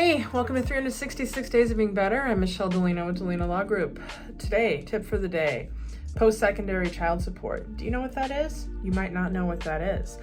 Hey, welcome to 366 Days of Being Better. I'm Michelle Dellino with Dellino Law Group. Today, tip for the day, post-secondary child support. Do you know what that is? You might not know what that is.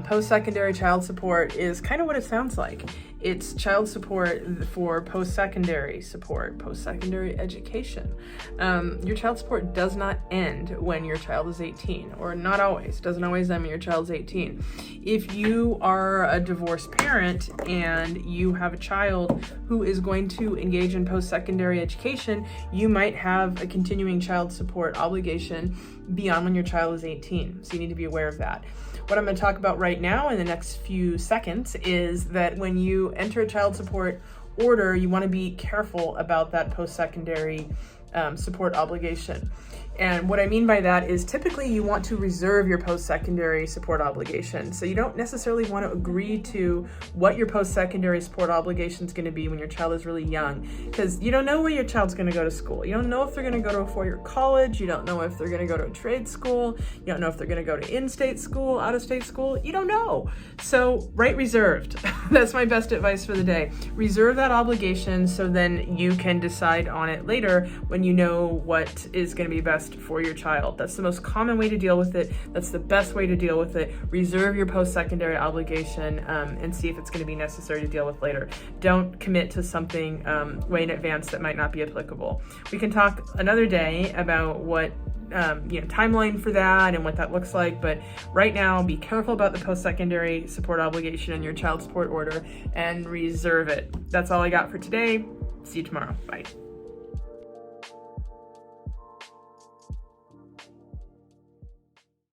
Post-secondary child support is kind of what it sounds like. It's child support for post-secondary support, post-secondary education. Your child support does not end when your child is 18, or not always. It doesn't always end when your child's 18. If you are a divorced parent and you have a child who is going to engage in post-secondary education, you might have a continuing child support obligation beyond when your child is 18. So you need to be aware of that. What I'm going to talk about right now in the next few seconds is that when you enter a child support order, you want to be careful about that post-secondary support obligation. And what I mean by that is typically you want to reserve your post-secondary support obligation. So you don't necessarily want to agree to what your post-secondary support obligation is going to be when your child is really young, because you don't know where your child's going to go to school. You don't know if they're going to go to a four-year college. You don't know if they're going to go to a trade school. You don't know if they're going to go to in-state school, out-of-state school. You don't know. So write reserved. That's my best advice for the day. Reserve that obligation so then you can decide on it later when you know what is going to be best for your child. That's the most common way to deal with it. That's the best way to deal with it. Reserve your post-secondary obligation and see if it's going to be necessary to deal with later. Don't commit to something way in advance that might not be applicable. We can talk another day about what timeline for that and what that looks like, but right now be careful about the post-secondary support obligation in your child support order and reserve it. That's all I got for today. See you tomorrow. Bye.